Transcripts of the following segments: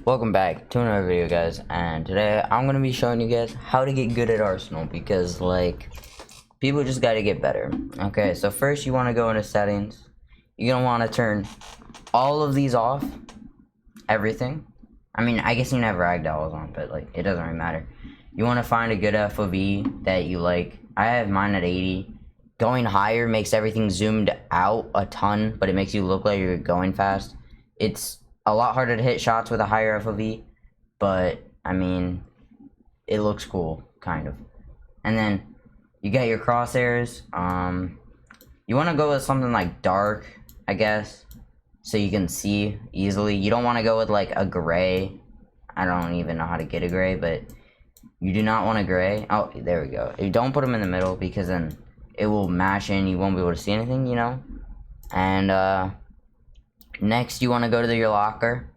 Welcome back to another video, guys, and today I'm gonna be showing you guys how to get good at Arsenal because people just gotta get better. Okay, so first you want to go into settings. You're gonna want to turn all of these off, everything. I mean, I guess you can have ragdolls on, but it doesn't really matter. You want to find a good FOV that you like. I have mine at 80. Going higher makes everything zoomed out a ton, but it makes you look like you're going fast. It's a lot harder to hit shots with a higher FOV, but I mean, it looks cool, kind of. And then you got your crosshairs. You want to go with something like dark, I guess, so you can see easily. You don't want to go with like a gray. I don't even know how to get a gray, but you do not want a gray. Oh, there we go. You don't put them in the middle because then it will mash in. You won't be able to see anything, you know. And next, you want to go to your locker.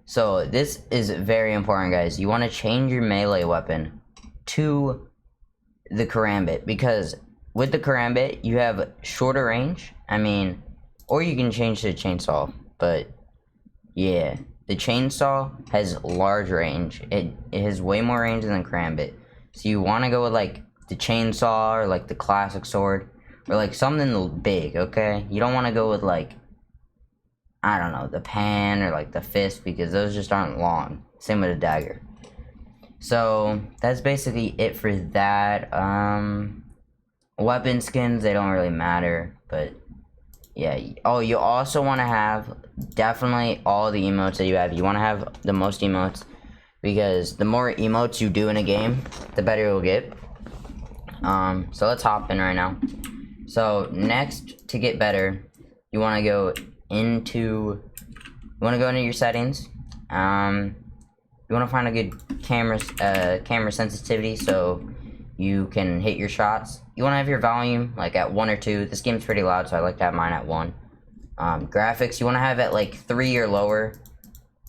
So this is very important, guys. You want to change your melee weapon to the karambit, because with the karambit you have shorter range. I mean, or you can change to chainsaw, but yeah, the chainsaw has large range. It has way more range than the karambit. So you want to go with like the chainsaw or like the classic sword or like something big. Okay, you don't want to go with like, I don't know, the pan or like the fist, because those just aren't long. Same with a dagger. So that's basically it for that. Weapon skins, they don't really matter, but yeah. Oh, you also want to have definitely all the emotes that you have. You want to have the most emotes, because the more emotes you do in a game, the better you'll get. So let's hop in right now. So next, to get better, you want to go into your settings. You want to find a good camera sensitivity so you can hit your shots. You want to have your volume like at 1 or 2. This game's pretty loud, so I like to have mine at 1. Graphics, you want to have at like 3 or lower,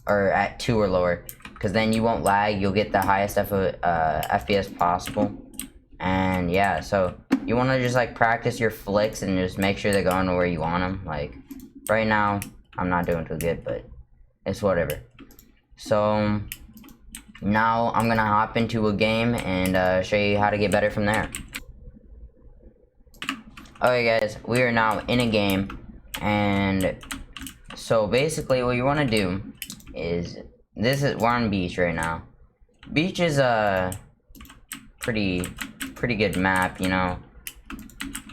or at 2 or lower, because then you won't lag. You'll get the highest FPS possible. And yeah, so you want to just like practice your flicks and just make sure they're going to where you want them. Like right now, I'm not doing too good, but it's whatever. So now I'm gonna hop into a game and show you how to get better from there. Okay, guys, we are now in a game, and so basically what you want to do is, we're on beach right now. Beach is a pretty good map, you know.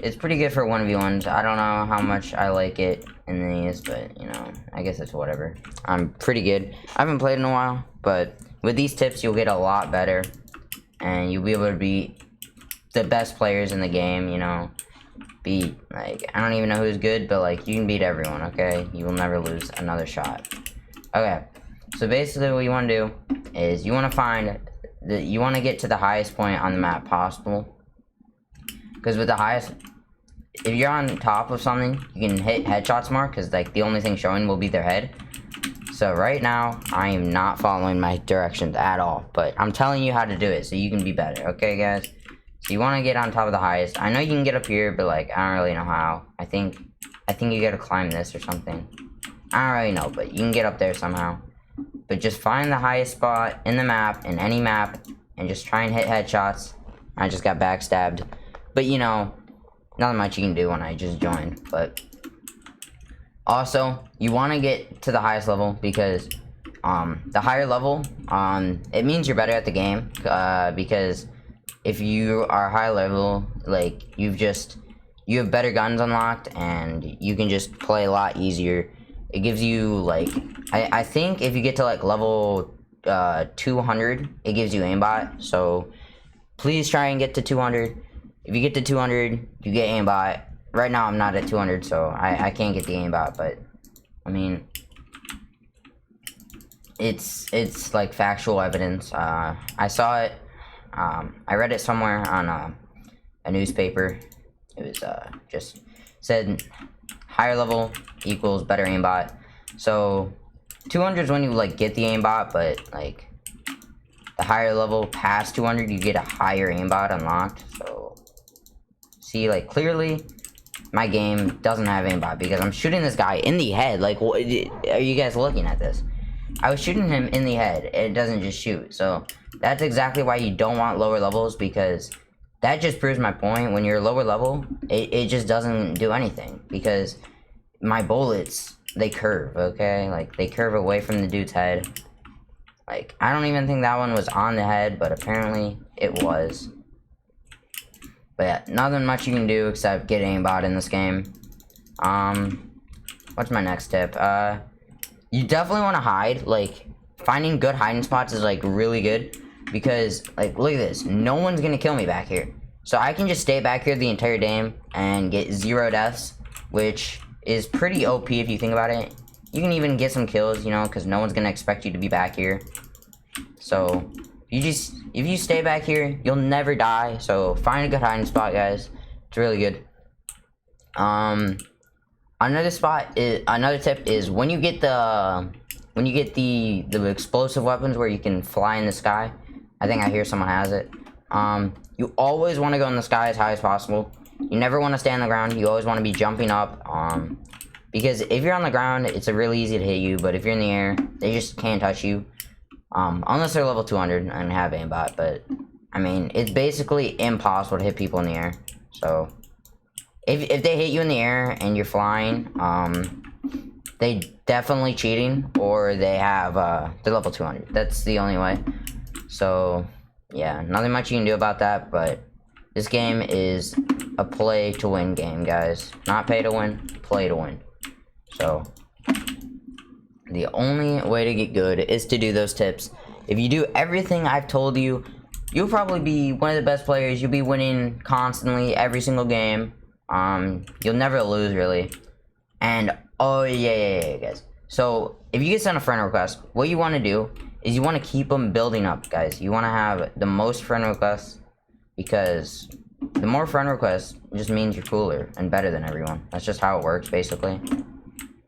It's pretty good for 1v1s. I don't know how much I like it in these, but you know, I guess it's whatever. I'm pretty good. I haven't played in a while, but with these tips you'll get a lot better, and you'll be able to beat the best players in the game, you know. Beat, like, I don't even know who's good, but like, you can beat everyone, okay? You will never lose another shot. Okay, so basically what you want to do is you want to get to the highest point on the map possible. Because with the highest, if you're on top of something, you can hit headshots more, because like the only thing showing will be their head. So right now, I am not following my directions at all, but I'm telling you how to do it so you can be better, okay, guys? So you want to get on top of the highest. I know you can get up here, but like, I don't really know how. I think you gotta climb this or something. I don't really know, but you can get up there somehow. But just find the highest spot in the map, in any map, and just try and hit headshots. I just got backstabbed. But you know, nothing much you can do when I just joined. But also, you want to get to the highest level, because the higher level, it means you're better at the game. Because if you are high level, like, you have better guns unlocked, and you can just play a lot easier. It gives you like, I think if you get to like level 200, it gives you aimbot. So please try and get to 200. If you get to 200, you get aimbot. Right now I'm not at 200, so I can't get the aimbot, but I mean, it's like factual evidence. I saw it. I read it somewhere on a newspaper. It was just said higher level equals better aimbot. So 200 is when you like get the aimbot, but like the higher level past 200, you get a higher aimbot unlocked. So see, like, clearly my game doesn't have aimbot because I'm shooting this guy in the head. Like, what are you guys looking at this? I was shooting him in the head. It doesn't just shoot. So that's exactly why you don't want lower levels, because that just proves my point. When you're lower level, it just doesn't do anything, because my bullets, they curve, okay? Like, they curve away from the dude's head. Like, I don't even think that one was on the head, but apparently it was. But yeah, nothing much you can do except get aimbot in this game. What's my next tip? You definitely want to hide. Like, finding good hiding spots is, like, really good. Because, like, look at this. No one's gonna kill me back here. So I can just stay back here the entire game and get 0 deaths, which is pretty OP if you think about it. You can even get some kills, you know, because no one's gonna expect you to be back here. So if you stay back here, you'll never die. So find a good hiding spot, guys. It's really good. Another tip is when you get the explosive weapons where you can fly in the sky. I think I hear someone has it. You always want to go in the sky as high as possible. You never want to stay on the ground. You always want to be jumping up. Because if you're on the ground, it's really easy to hit you. But if you're in the air, they just can't touch you. Unless they're level 200 and have aimbot. But, I mean, it's basically impossible to hit people in the air. So, if they hit you in the air and you're flying, they definitely cheating. Or they have, they're level 200. That's the only way. So, yeah, nothing much you can do about that, but this game is a play to win game, guys. Not pay to win, play to win. So, the only way to get good is to do those tips. If you do everything I've told you, you'll probably be one of the best players. You'll be winning constantly every single game. You'll never lose, really. And, oh, yeah, guys. So, if you get sent a friend request, what you want to do is you want to keep them building up, guys. You want to have the most friend requests, because the more friend requests just means you're cooler and better than everyone. That's just how it works, basically.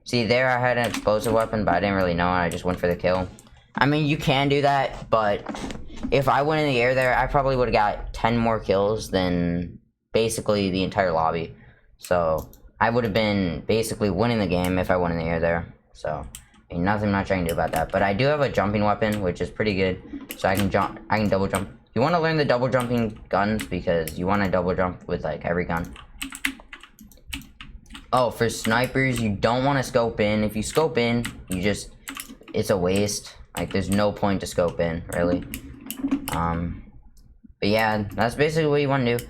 See, there I had an explosive weapon, but I didn't really know it. I just went for the kill. I mean, you can do that, but if I went in the air there, I probably would have got 10 more kills than basically the entire lobby. So, I would have been basically winning the game if I went in the air there. So, I mean, nothing much I can do about that. But I do have a jumping weapon, which is pretty good. So I can jump. I can double jump. You want to learn the double jumping guns, because you want to double jump with, like, every gun. Oh, for snipers, you don't want to scope in. If you scope in, it's a waste. Like, there's no point to scope in, really. But yeah, that's basically what you want to do.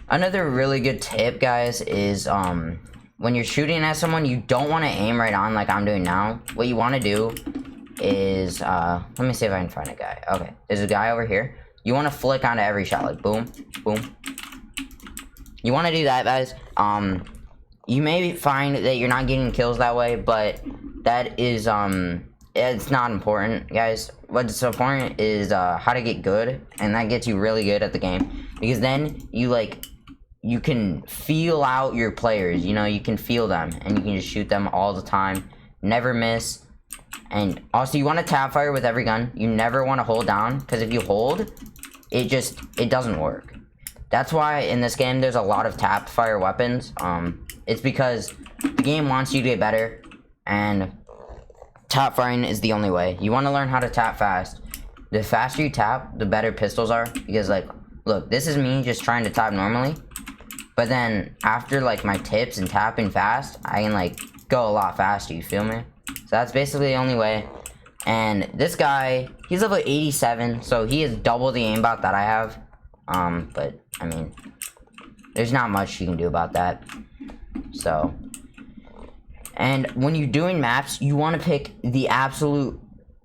Another really good tip, guys, is, when you're shooting at someone, you don't want to aim right on like I'm doing now. What you want to do is, let me see if I can find a guy. Okay, there's a guy over here. You want to flick onto every shot, like boom, boom. You want to do that, guys. You may find that you're not getting kills that way, but that is, it's not important, guys. What's important is, how to get good, and that gets you really good at the game. Because then, you can feel out your players, you know, you can feel them, and you can just shoot them all the time, never miss. And also, you want to tap fire with every gun. You never want to hold down, because if you hold, it doesn't work. That's why in this game there's a lot of tap fire weapons. It's because the game wants you to get better, and tap firing is the only way. You want to learn how to tap fast. The faster you tap, the better pistols are, because, like, look, this is me just trying to tap normally. But then, after, like, my tips and tapping fast, I can, like, go a lot faster, you feel me? So that's basically the only way. And this guy, he's level 87, so he has double the aimbot that I have. But, I mean, there's not much you can do about that. So, and when you're doing maps, you want to pick the absolute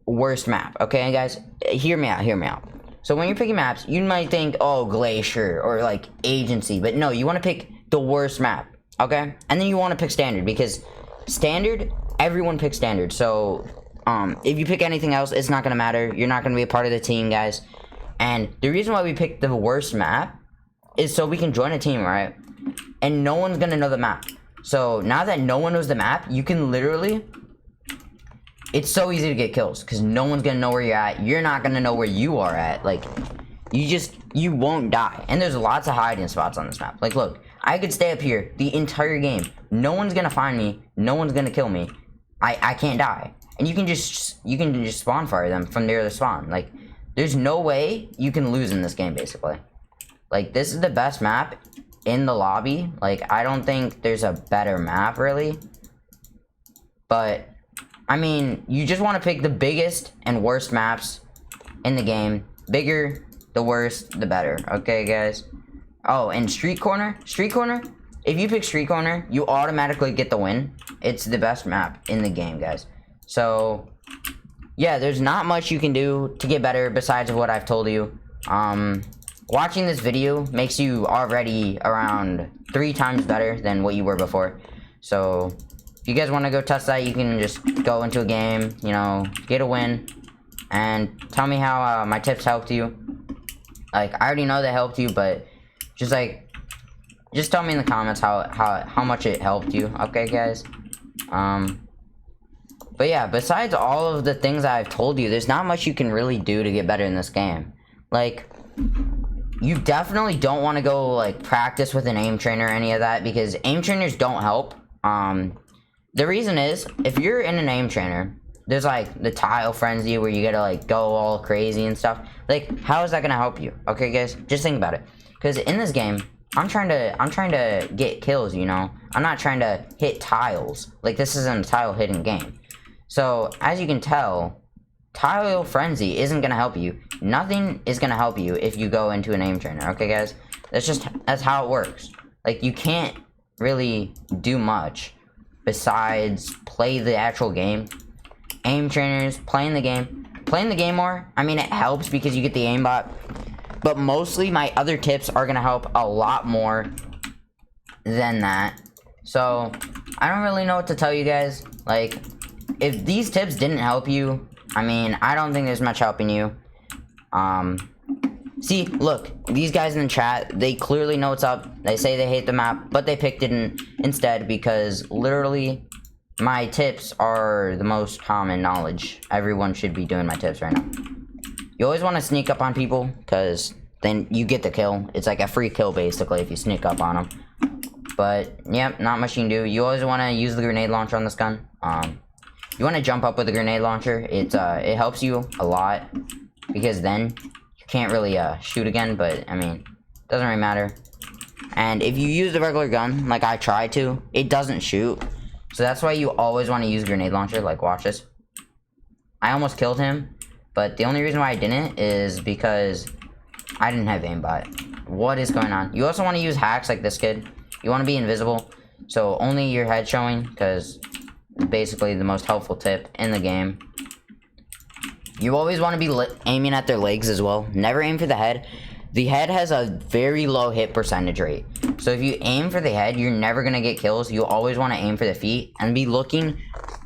worst map, okay, guys? Hear me out. So when you're picking maps, you might think, oh, Glacier, or, like, Agency. But no, you want to pick the worst map, okay? And then you want to pick Standard, because Standard, everyone picks Standard. So, if you pick anything else, it's not going to matter. You're not going to be a part of the team, guys. And the reason why we picked the worst map is so we can join a team, right? And no one's going to know the map. So, now that no one knows the map, you can literally... It's so easy to get kills, because no one's going to know where you're at. You're not going to know where you are at. Like, you won't die. And there's lots of hiding spots on this map. Like, look, I could stay up here the entire game. No one's going to find me. No one's going to kill me. I can't die. and you can just spawn fire them from near the spawn. Like, there's no way you can lose in this game, basically. Like, this is the best map in the lobby. Like, I don't think there's a better map, really. But, I mean, you just want to pick the biggest and worst maps in the game. Bigger, the worse, the better. Okay, guys? Oh, and Street Corner. Street Corner, if you pick Street Corner, you automatically get the win. It's the best map in the game, guys. So, yeah, there's not much you can do to get better besides what I've told you. Watching this video makes you already around 3 times better than what you were before. So, if you guys want to go test that, you can just go into a game, you know, get a win, and tell me how my tips helped you. Like, I already know they helped you, but just tell me in the comments how much it helped you. Okay, guys? But yeah, besides all of the things I've told you, there's not much you can really do to get better in this game. Like, you definitely don't want to go, like, practice with an aim trainer or any of that, because aim trainers don't help. The reason is, if you're in an aim trainer, there's, like, the tile frenzy where you gotta, like, go all crazy and stuff. Like, how is that gonna help you? Okay, guys? Just think about it. Because in this game, I'm trying to get kills, you know? I'm not trying to hit tiles. Like, this isn't a tile hitting game. So, as you can tell, tile frenzy isn't gonna help you. Nothing is gonna help you if you go into an aim trainer, okay, guys? That's how it works. Like, you can't really do much besides play the actual game. Aim trainers, playing the game more, I mean, it helps because you get the aimbot, but mostly my other tips are gonna help a lot more than that. So, I don't really know what to tell you guys. Like, if these tips didn't help you, I mean, I don't think there's much helping you. See, look, these guys in the chat, they clearly know what's up. They say they hate the map, but they picked it instead because literally my tips are the most common knowledge. Everyone should be doing my tips right now. You always want to sneak up on people because then you get the kill. It's like a free kill basically if you sneak up on them. But, yep, not much you can do. You always want to use the grenade launcher on this gun. You want to jump up with the grenade launcher. It helps you a lot because then you can't really shoot again, but I mean, doesn't really matter. And if you use the regular gun, like I tried to, it doesn't shoot. So that's why you always want to use grenade launcher. Like, watch this. I almost killed him, but the only reason why I didn't is because I didn't have aimbot. What is going on? You also want to use hacks like this kid. You want to be invisible, so only your head showing, because basically the most helpful tip in the game. You always want to be aiming at their legs as well. Never aim for the head. The head has a very low hit percentage rate. So if you aim for the head, you're never going to get kills. You always want to aim for the feet and be looking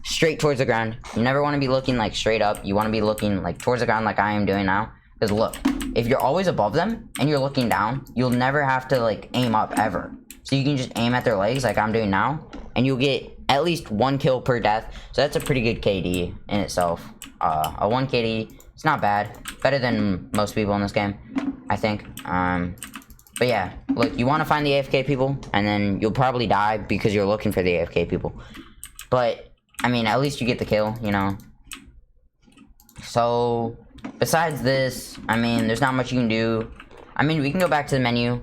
straight towards the ground. You never want to be looking like straight up. You want to be looking like towards the ground like I am doing now. Because look, if you're always above them and you're looking down, you'll never have to like aim up ever. So you can just aim at their legs like I'm doing now, and you'll get at least 1 kill per death. So that's a pretty good KD in itself. A 1 KD, it's not bad. Better than most people in this game, I think. But yeah, look, you want to find the AFK people, and then you'll probably die because you're looking for the AFK people. But, I mean, at least you get the kill, you know. So, besides this, I mean, there's not much you can do. I mean, we can go back to the menu,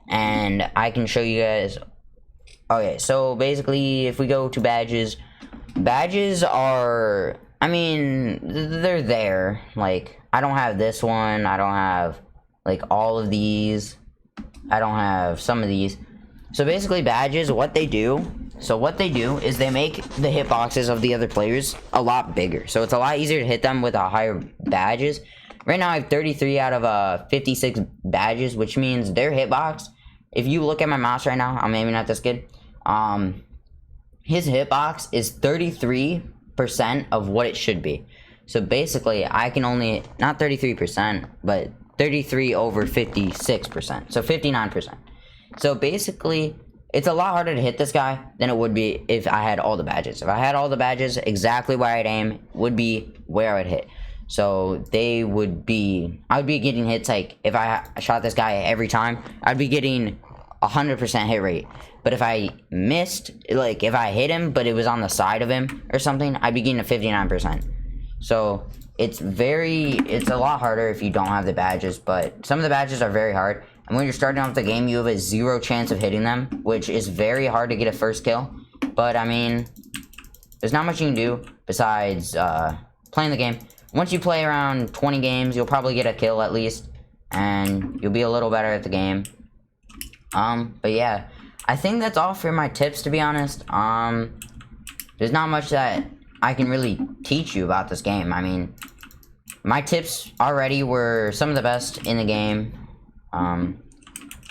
and I can show you guys. Okay, so basically, if we go to badges, badges are, I mean, they're there. Like, I don't have this one. I don't have, like, all of these. I don't have some of these. So basically, badges, what they do is they make the hitboxes of the other players a lot bigger. So it's a lot easier to hit them with a higher badges. Right now, I have 33 out of 56 badges, which means their hitbox, if you look at my mouse right now, I'm aiming at this kid. His hitbox is 33% of what it should be. So basically, I can only, not 33%, but 33 over 56%. So 59%. So basically, it's a lot harder to hit this guy than it would be if I had all the badges. If I had all the badges, exactly where I'd aim would be where I'd hit. So they would be, I would be getting hits like, if I shot this guy every time, I'd be getting 100% hit rate. But if I missed, like if I hit him but it was on the side of him or something, I'd be getting a 59%. So it's a lot harder if you don't have the badges, but some of the badges are very hard. And when you're starting off the game, you have a 0 chance of hitting them, which is very hard to get a first kill. But I mean, there's not much you can do besides playing the game. Once you play around 20 games, you'll probably get a kill at least, and you'll be a little better at the game. But yeah, I think that's all for my tips, to be honest. There's not much that I can really teach you about this game. I mean, my tips already were some of the best in the game.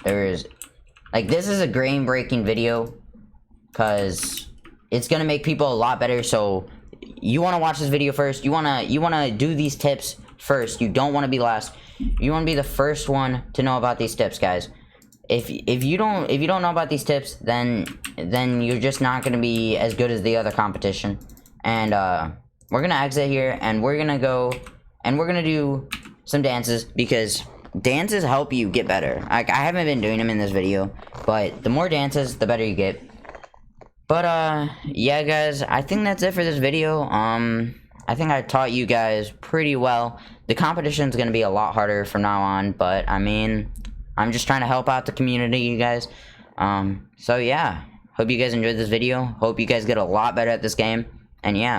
This is a game-breaking video, because it's gonna make people a lot better. So you want to watch this video first. You wanna do these tips first. You don't want to be last. You want to be the first one to know about these tips, guys. If you don't know about these tips, then you're just not gonna be as good as the other competition. And we're gonna exit here, and we're gonna go and we're gonna do some dances, because dances help you get better. I haven't been doing them in this video, but the more dances, the better you get. But yeah, guys, I think that's it for this video. I think I taught you guys pretty well. The competition's gonna be a lot harder from now on, but I mean, I'm just trying to help out the community, you guys. So yeah, hope you guys enjoyed this video. Hope you guys get a lot better at this game, and yeah.